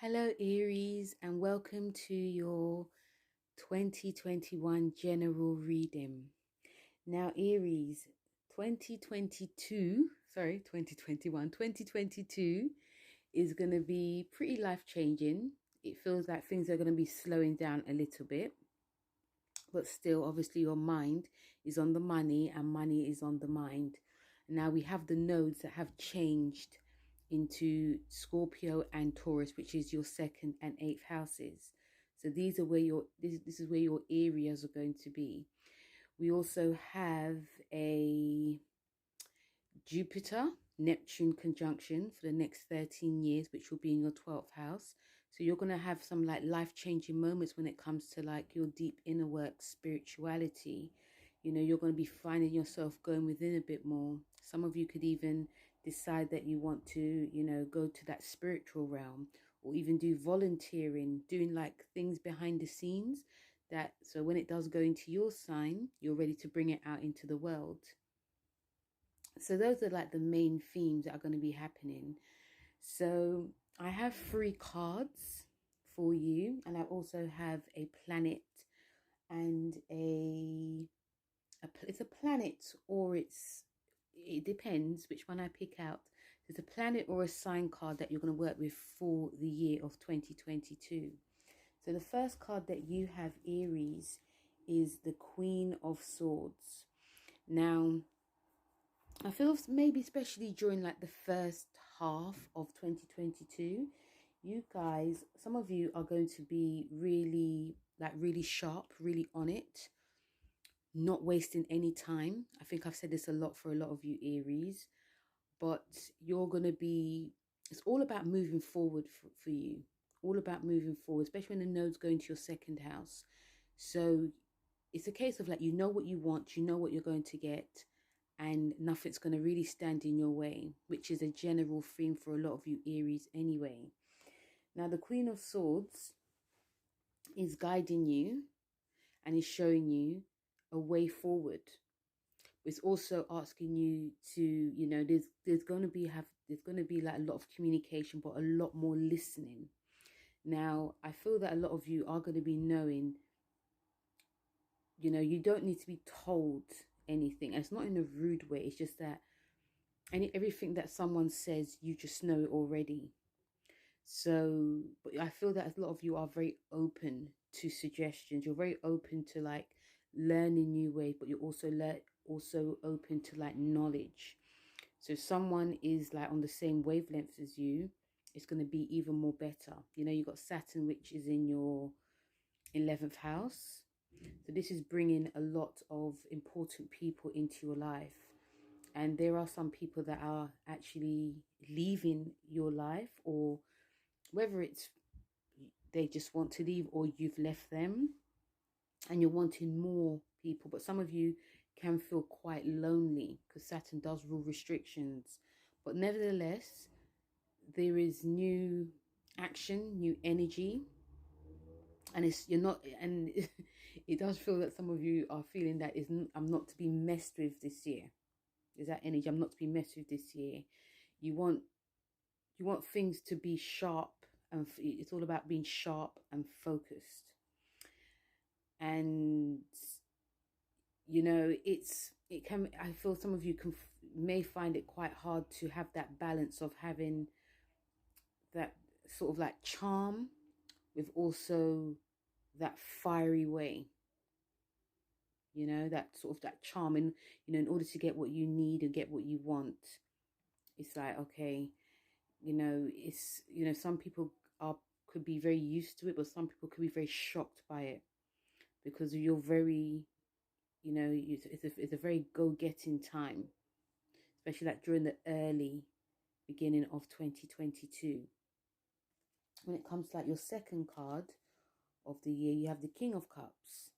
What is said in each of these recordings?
Hello Aries, and welcome to your 2021 general reading. Now Aries, 2022 is going to be pretty life-changing. It feels like things are going to be slowing down a little bit, but still obviously your mind is on the money and money is on the mind. Now we have the nodes that have changed into Scorpio and Taurus, which is your second and eighth houses. So these are where this is where your areas are going to be. We also have a Jupiter Neptune conjunction for the next 13 years, which will be in your 12th house. So you're going to have some like life-changing moments when it comes to like your deep inner work, spirituality. You know, you're going to be finding yourself going within a bit more. Some of you could even decide that you want to, you know, go to that spiritual realm, or even do volunteering, doing like things behind the scenes that, so when it does go into your sign, you're ready to bring it out into the world. So those are like the main themes that are going to be happening. So I have 3 cards for you, and I also have a planet and it's a planet, or it depends which one I pick out. There's a planet or a sign card that you're going to work with for the year of 2022. So the first card that you have, Aries, is the Queen of Swords. Now, I feel maybe especially during like the first half of 2022, you guys, some of you are going to be really sharp, really on it, not wasting any time. I think I've said this a lot for a lot of you Aries, but you're going to be, it's all about moving forward for you, all about moving forward, especially when the nodes go into your second house. So it's a case of like, you know what you want, you know what you're going to get, and nothing's going to really stand in your way, which is a general theme for a lot of you Aries anyway. Now, the Queen of Swords is guiding you and is showing you a way forward. It's also asking you to, you know, there's going to be like a lot of communication, but a lot more listening. Now, I feel that a lot of you are going to be knowing, you know, you don't need to be told anything. And it's not in a rude way. It's just that everything that someone says, you just know it already. So, but I feel that a lot of you are very open to suggestions. You're very open to like learning new ways, but you're also open to like knowledge. So if someone is like on the same wavelength as you, it's going to be even more better. You know, you got Saturn, which is in your 11th house. So this is bringing a lot of important people into your life. And there are some people that are actually leaving your life, or whether it's they just want to leave or you've left them and you're wanting more people. But some of you can feel quite lonely because Saturn does rule restrictions. But nevertheless, there is new action, new energy. And it does feel that some of you are feeling that I'm not to be messed with this year. Is that energy? I'm not to be messed with this year. You want things to be sharp, and it's all about being sharp and focused. And you know, I feel some of you may find it quite hard to have that balance of having that sort of like charm with also that fiery way, you know, that sort of that charm. And you know, in order to get what you need and get what you want, it's like, okay, you know, it's, you know, some people could be very used to it, but some people could be very shocked by it because you're very, you know, it's a very go-getting time, especially like during the early beginning of 2022. When it comes to like your second card of the year, you have the King of Cups.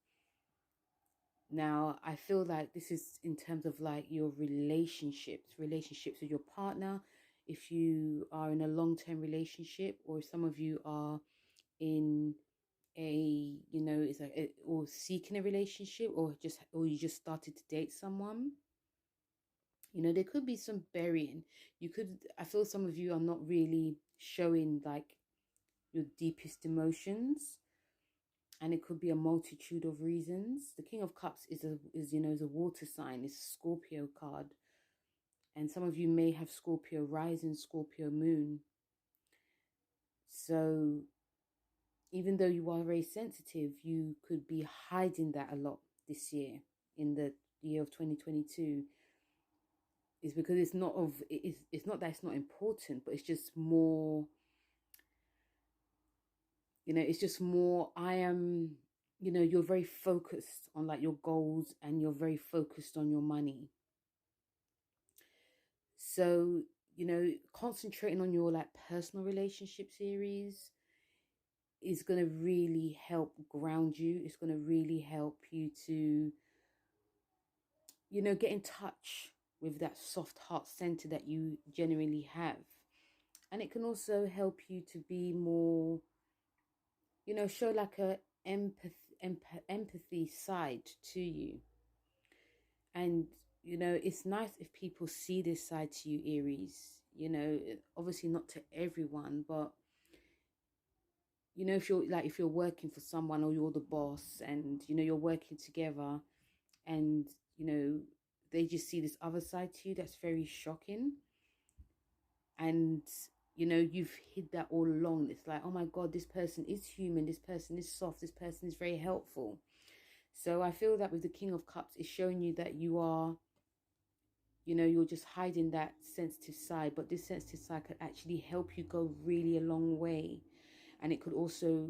Now, I feel like this is in terms of like your relationships with your partner. If you are in a long-term relationship, or some of you are in a, you know, it's like or seeking a relationship, or you just started to date someone. You know, there could be some burying. I feel some of you are not really showing like your deepest emotions, and it could be a multitude of reasons. The King of Cups is a water sign. It's a Scorpio card, and some of you may have Scorpio rising, Scorpio moon. So even though you are very sensitive, you could be hiding that a lot this year, in the year of 2022. Is because it's not that it's not important, but it's just more, it's just more, I am, you're very focused on like your goals, and you're very focused on your money. So, concentrating on your like personal relationship series is going to really help ground you. It's going to really help you to, get in touch with that soft heart center that you genuinely have. And it can also help you to be more, show like a empathy side to you. And, it's nice if people see this side to you, Aries. Obviously not to everyone, but, if you're working for someone, or you're the boss, and, you're working together, and, they just see this other side to you, that's very shocking. And, you've hid that all along. It's like, oh my God, this person is human. This person is soft. This person is very helpful. So I feel that with the King of Cups, it's showing you that you are, you're just hiding that sensitive side. But this sensitive side could actually help you go really a long way. And it also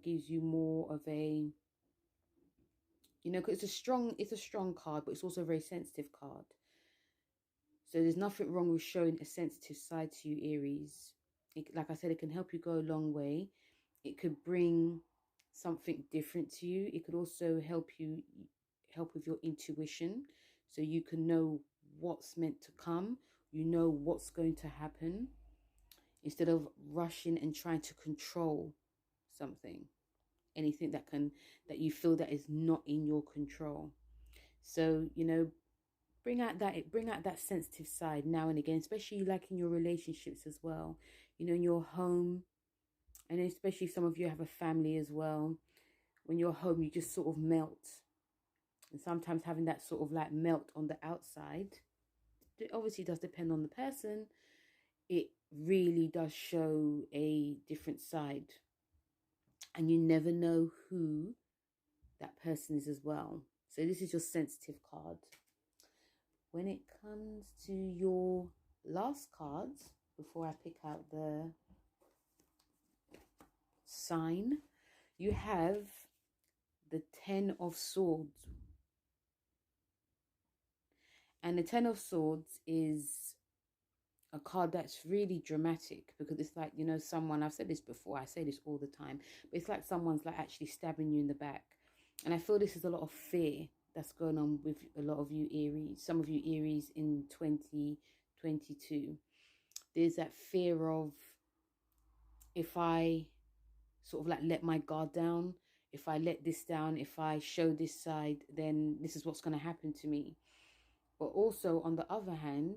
gives you more of a, because it's a strong card, but it's also a very sensitive card. So there's nothing wrong with showing a sensitive side to you, Aries. Like I said, it can help you go a long way. It could bring something different to you. It could also help with your intuition. So you can know what's meant to come. You know what's going to happen, instead of rushing and trying to control something. Anything that you feel that is not in your control. So, bring out that sensitive side now and again, especially like in your relationships as well, in your home. And especially some of you have a family as well. When you're home, you just sort of melt. And sometimes having that sort of like melt on the outside, it obviously does depend on the person. It really does show a different side. And you never know who that person is as well. So this is your sensitive card. When it comes to your last cards, before I pick out the sign, you have the Ten of Swords. And the Ten of Swords is a card that's really dramatic, because it's like, someone, I've said this before, I say this all the time, but it's like someone's like actually stabbing you in the back. And I feel this is a lot of fear that's going on with a lot of you Aries, some of you Aries in 2022. There's that fear of, if I sort of like let my guard down, if I let this down, if I show this side, then this is what's going to happen to me. But also on the other hand,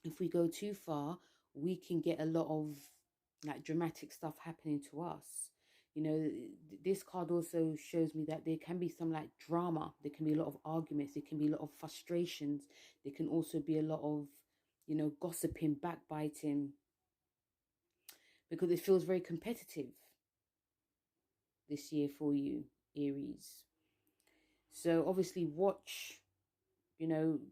if we go too far, we can get a lot of like dramatic stuff happening to us. This card also shows me that there can be some like drama. There can be a lot of arguments. There can be a lot of frustrations. There can also be a lot of, gossiping, backbiting, because it feels very competitive this year for you, Aries. So obviously watch,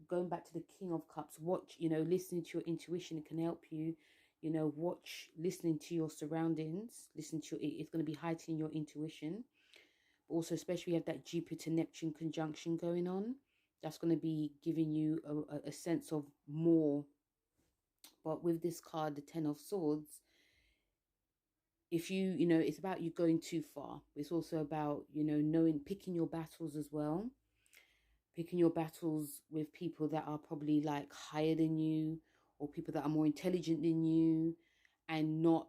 going back to the King of Cups, watch, listening to your intuition. It can help you, watch, listening to your surroundings, it's going to be heightening your intuition. But also, especially you have that Jupiter Neptune conjunction going on. That's going to be giving you a sense of more. But with this card, the Ten of Swords, if it's about you going too far. It's also about, picking your battles as well. Picking your battles with people that are probably like higher than you, or people that are more intelligent than you, and not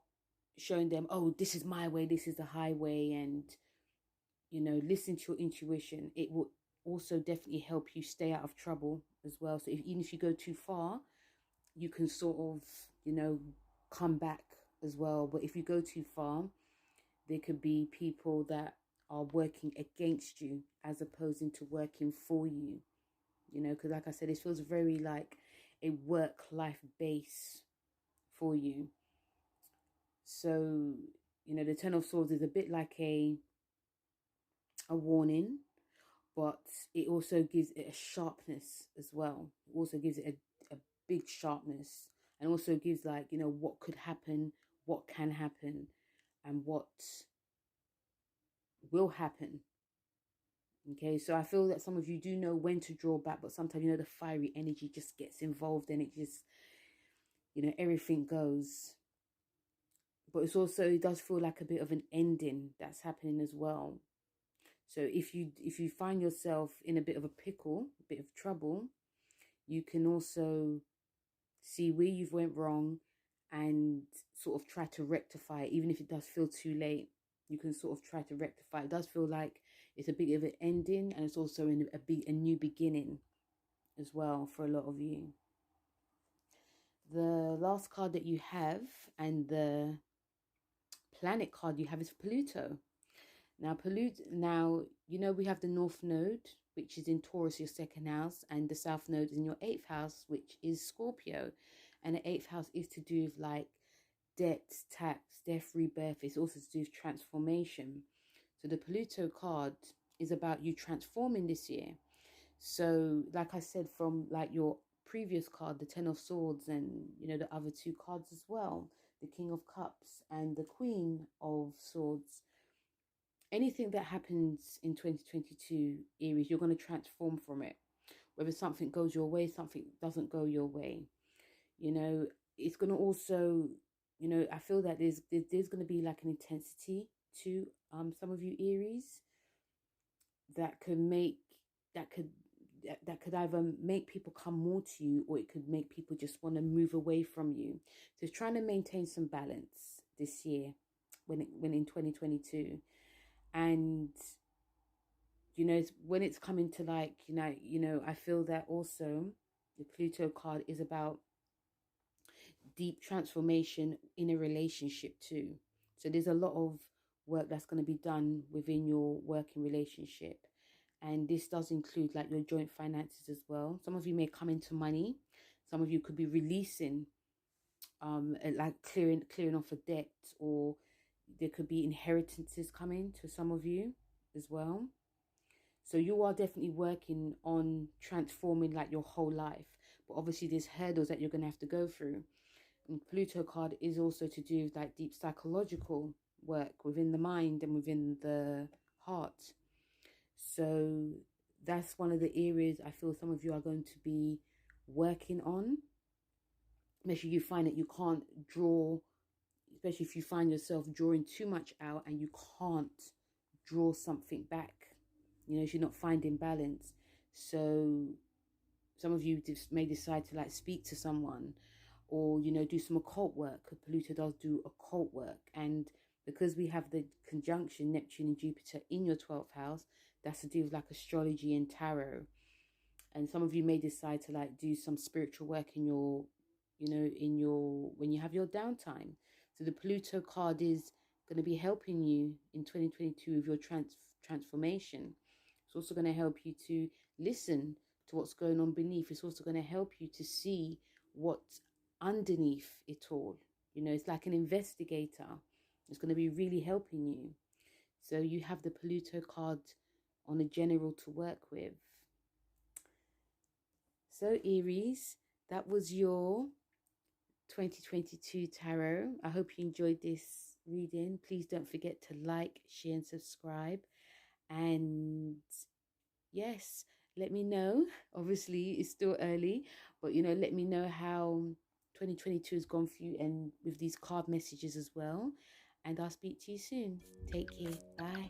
showing them, oh, this is my way, this is the highway. And, listen to your intuition. It will also definitely help you stay out of trouble as well. So even if you go too far, you can sort of, you know, come back as well. But if you go too far, there could be people that are working against you as opposed to working for you, you know, because like I said, it feels very like a work-life base for you. So, you know, the Ten of Swords is a bit like a warning, but it also gives it a sharpness as well. It also gives it a big sharpness, and also gives, like, you know, what could happen, what can happen, and what will happen. Okay, so I feel that some of you do know when to draw back, but sometimes, you know, the fiery energy just gets involved and it just, you know, everything goes. But it's also, it does feel like a bit of an ending that's happening as well. So if you find yourself in a bit of a pickle, a bit of trouble, you can also see where you've went wrong and sort of try to rectify it. Even if it does feel too late, you can sort of try to rectify it. It does feel like it's a bit of an ending, and it's also in a new beginning as well for a lot of you. The last card that you have, and the planet card you have, is Pluto. Now, you know, we have the North Node, which is in Taurus, your second house, and the South Node is in your 8th house, which is Scorpio. And the 8th house is to do with like death, tax, death, rebirth. It's also to do with transformation. So the Pluto card is about you transforming this year. So, like I said, from like your previous card, the Ten of Swords, and, you know, the other two cards as well, the King of Cups and the Queen of Swords, anything that happens in 2022, Aries, you're going to transform from it. Whether something goes your way, something doesn't go your way. You know, it's going to also, you know, I feel that there's going to be like an intensity to some of you Aries that could make, that could either make people come more to you, or it could make people just want to move away from you. So it's trying to maintain some balance this year when in 2022. And, you know, when it's coming to like, you know, I feel that also the Pluto card is about deep transformation in a relationship too. So there's a lot of work that's going to be done within your working relationship. And this does include like your joint finances as well. Some of you may come into money. Some of you could be releasing, like clearing off a debt, or there could be inheritances coming to some of you as well. So you are definitely working on transforming like your whole life. But obviously there's hurdles that you're going to have to go through. And Pluto card is also to do with like deep psychological work within the mind and within the heart. So that's one of the areas I feel some of you are going to be working on. Especially you find that you can't draw, especially if you find yourself drawing too much out and you can't draw something back. You know, if you're not finding balance. So some of you may decide to like speak to someone, or, you know, do some occult work. Pluto does do occult work. And because we have the conjunction Neptune and Jupiter in your 12th house, that's to do with like astrology and tarot. And some of you may decide to like do some spiritual work in your, you know, when you have your downtime. So the Pluto card is going to be helping you in 2022 with your transformation. It's also going to help you to listen to what's going on beneath. It's also going to help you to see what's underneath it all. You know, it's like an investigator. It's going to be really helping you. So you have the Pluto card on a general to work with. So Aries, that was your 2022 tarot. I hope you enjoyed this reading. Please don't forget to like, share and subscribe. And yes, let me know. Obviously it's still early, but, you know, let me know how 2022 has gone for you, and with these card messages as well. And I'll speak to you soon. Take care. Bye.